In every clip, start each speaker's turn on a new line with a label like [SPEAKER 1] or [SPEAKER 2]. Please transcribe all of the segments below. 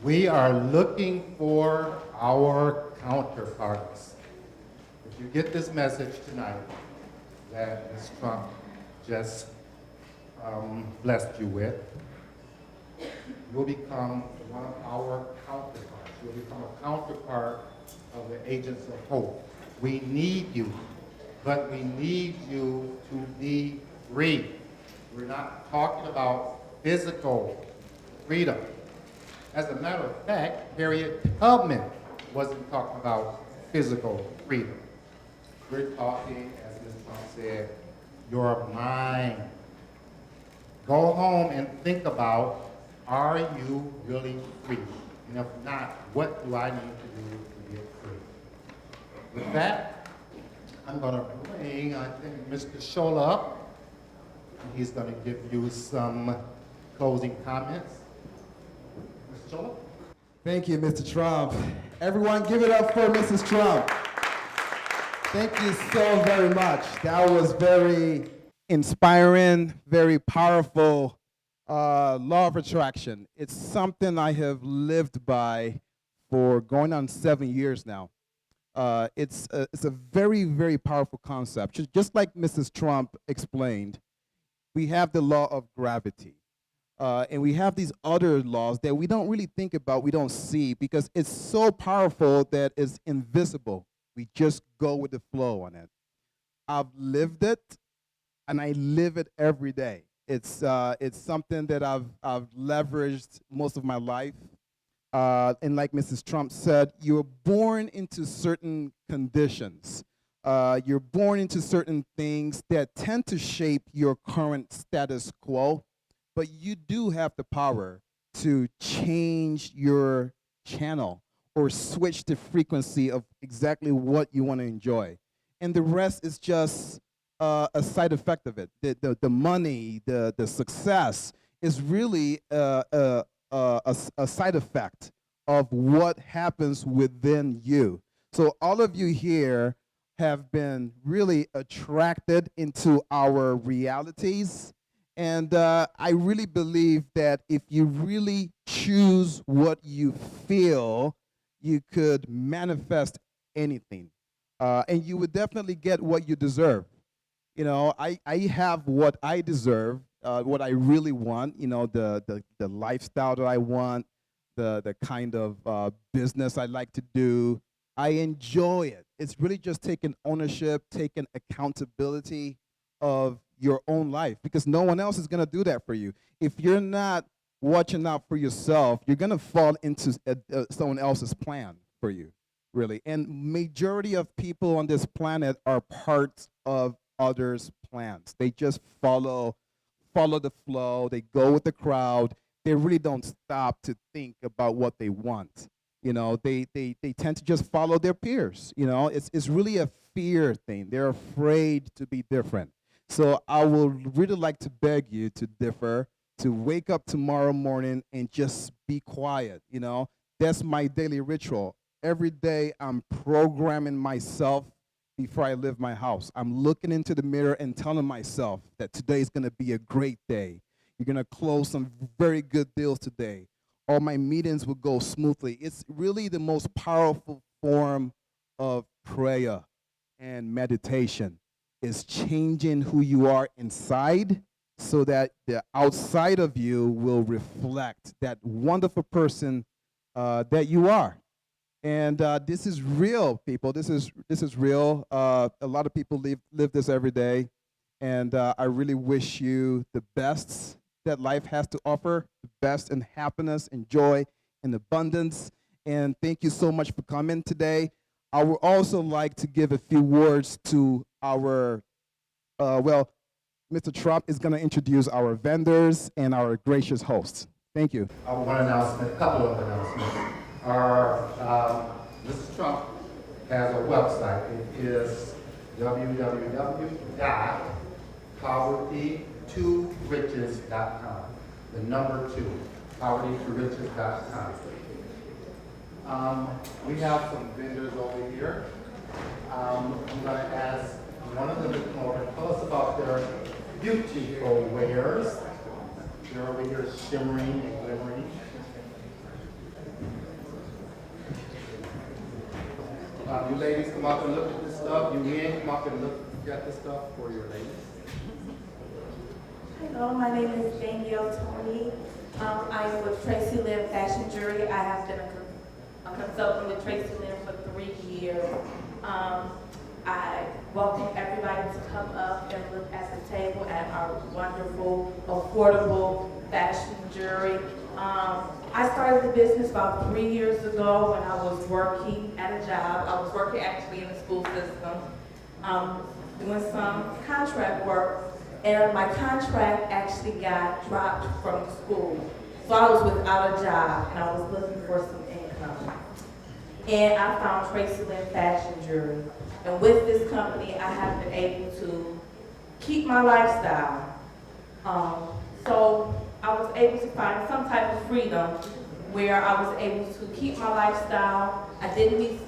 [SPEAKER 1] We are looking for our counterparts. If you get this message tonight that Ms. Trump just blessed you with, you'll become one of our counterparts. You'll become a counterpart of the agents of hope. We need you, but we need you to be free. We're not talking about physical freedom. As a matter of fact, Harriet Tubman wasn't talking about physical freedom. We're talking, as Ms. Trump said, your mind. Go home and think about, are you really free? And if not, what do I need to do to get free? With that, I'm going to bring, I think, Mr. Schola up. And he's going to give you some closing comments. Mr. Schola?
[SPEAKER 2] Thank you, Mr. Trump. Everyone, give it up for Mrs. Trump. Thank you so very much. That was very inspiring, very powerful law of attraction. It's something I have lived by for going on 7 years now. It's a very, very powerful concept. Just like Mrs. Trump explained, we have the law of gravity. And we have these other laws that we don't really think about, we don't see, because it's so powerful that it's invisible. We just go with the flow on it. I've lived it, and I live it every day. It's something that I've leveraged most of my life. And like Mrs. Trump said, you're born into certain conditions. You're born into certain things that tend to shape your current status quo, but you do have the power to change your channel or switch the frequency of exactly what you want to enjoy. And the rest is just a side effect of it. The money, the success is really a side effect of what happens within you. So all of you here have been really attracted into our realities. And I really believe that if you really choose what you feel, you could manifest anything. And you would definitely get what you deserve. You know, I have what I deserve, what I really want, you know, the lifestyle that I want, the kind of business I like to do. I enjoy it. It's really just taking ownership, taking accountability of your own life, because no one else is going to do that for you. If you're not watching out for yourself, you're going to fall into someone else's plan for you, really. And majority of people on this planet are parts of others' plans. They just follow the flow. They go with the crowd. They really don't stop to think about what they want. You know, they tend to just follow their peers. You know, it's really a fear thing. They're afraid to be different. So I would really like to beg you to differ, to wake up tomorrow morning and just be quiet. You know, that's my daily ritual. Every day I'm programming myself before I leave my house. I'm looking into the mirror and telling myself that today is going to be a great day. You're going to close some very good deals today. All my meetings will go smoothly. It's really the most powerful form of prayer and meditation. Is changing who you are inside so that the outside of you will reflect that wonderful person that you are. And this is real, people. This is real. A lot of people live this every day. And I really wish you the best that life has to offer, the best in happiness and joy and abundance. And thank you so much for coming today. I would also like to give a few words to our, Mr. Trump is going to introduce our vendors and our gracious hosts. Thank you.
[SPEAKER 1] One announcement, a couple of announcements. Mrs. Trump has a website. It is www.poverty2riches.com. The number 2, poverty2riches.com. We have some vendors over here. I'm going to ask one of them to come over and tell us about their beautiful wares. They're over here shimmering and glimmering. You ladies come up and look at this stuff. You men come up and look at this stuff for your ladies.
[SPEAKER 3] Hello, my name is Danielle Tony. I am with Tracy Lynn Fashion Jewelry. I have been a consultant with Tracy Lynn for 3 years. I welcome everybody to come up and look at the table at our wonderful, affordable fashion jewelry. I started the business about 3 years ago when I was working at a job. I was working actually in the school system, doing some contract work. And my contract actually got dropped from the school. So I was without a job and I was looking for some income. And I found Tracy Lynn Fashion Jewelry. And with this company, I have been able to keep my lifestyle. So I was able to find some type of freedom where I was able to keep my lifestyle. I didn't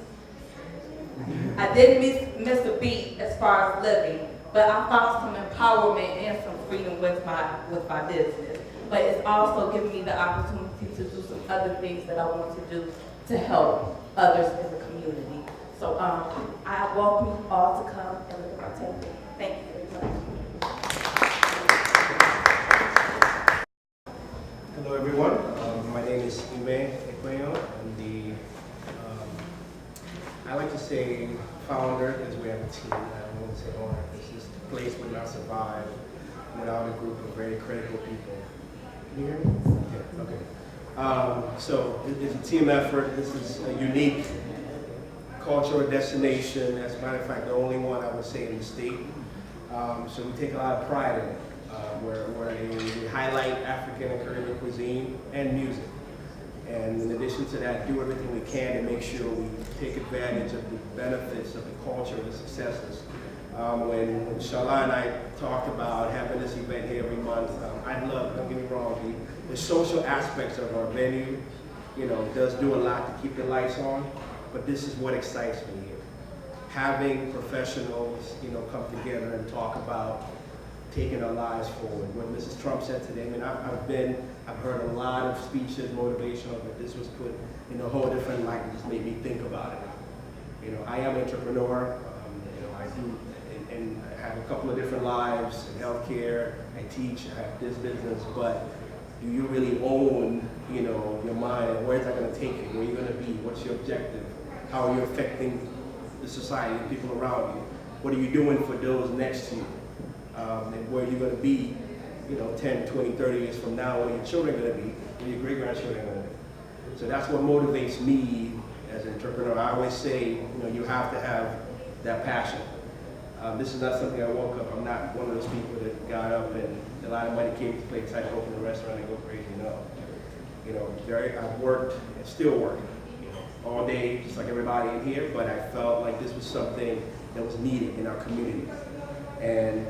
[SPEAKER 3] miss a beat as far as living. But I found some empowerment and some freedom with my business. But it's also given me the opportunity to do some other things that I want to do to help others in the community. So I welcome you all to come and look at my table. Thank you very much.
[SPEAKER 4] Hello everyone, my name is Ime Ekweyo. I'm the, I like to say founder, because we have a team. I won't say owner. This place would not survive without a group of very critical people. Can you hear me? Yeah, okay. So it's a team effort. This is a unique cultural destination. As a matter of fact, the only one I would say in the state. So we take a lot of pride in it, where we highlight African and Caribbean cuisine and music. And in addition to that, do everything we can to make sure we take advantage of the benefits of the culture, the successes. When Shala and I talked about having this event here every month, I love, don't get me wrong, the social aspects of our venue, does do a lot to keep the lights on, but this is what excites me here. Having professionals, come together and talk about taking our lives forward. What Mrs. Trummp said today, I've heard a lot of speeches, motivational, but this was put in a whole different light and just made me think about it. I am an entrepreneur, I do, and I have a couple of different lives in healthcare, I teach, I have this business, but do you really own, your mind? Where is that gonna take you? Where are you gonna be? What's your objective? How are you affecting the society and people around you? What are you doing for those next to you? And where are you going to be, 10, 20, 30 years from now, where your children are going to be, where your great-grandchildren are going to be. So that's what motivates me as an entrepreneur. I always say, you have to have that passion. This is not something I woke up. I'm not one of those people that got up and a lot of money came to play, decided to open a restaurant and go crazy. No. I've worked and still working, all day, just like everybody in here, but I felt like this was something that was needed in our community. And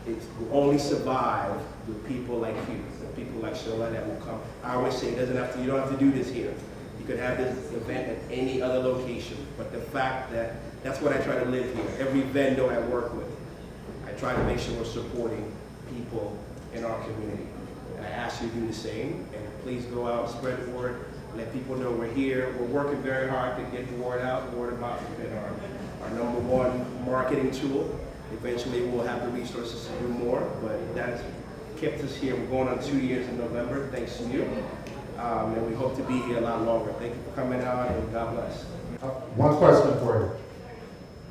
[SPEAKER 4] it will only survive with people like you, with people like Shola that will come. I always say you don't have to do this here. You could have this event at any other location, but the fact that that's what I try to live here. Every vendor I work with, I try to make sure we're supporting people in our community. And I ask you to do the same, and please go out and spread the word, let people know we're here. We're working very hard to get the word out. The word of mouth has been our number one marketing tool. Eventually we'll have the resources to do more, but that has kept us here. We're going on 2 years in November, thanks to you. And we hope to be here a lot longer. Thank you for coming out, and God bless.
[SPEAKER 1] One question for you.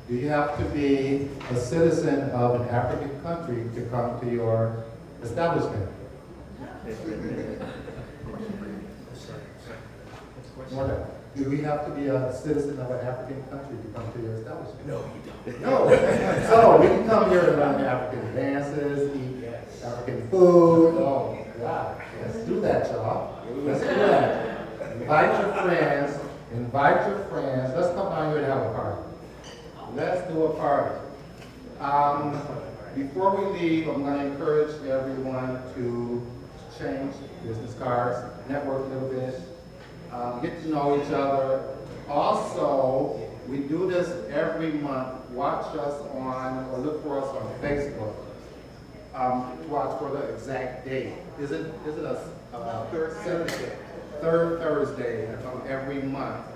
[SPEAKER 1] Do you have to be a citizen of an African country to come to your establishment? Do we have to be a citizen of an African country to come to your establishment?
[SPEAKER 4] No, you don't.
[SPEAKER 1] No. So we can come here and learn African dances, eat African food. Oh, God. Let's do that, y'all. Let's do that. Invite your friends. Invite your friends. Let's come down here and have a party. Let's do a party. Before we leave, I'm going to encourage everyone to change business cards, network a little bit, get to know each other. Also, we do this every month. Watch us on, or look for us on Facebook. Watch for the exact date. Is it a third Saturday? third Thursday of every month.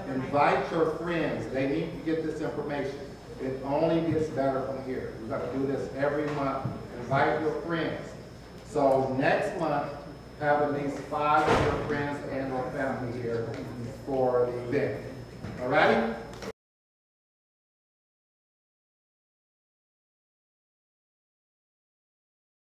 [SPEAKER 1] Invite your friends. They need to get this information. It only gets better from here. We're going to do this every month. Invite your friends. So next month, have at least 5 of your friends and or family here for the event. All righty?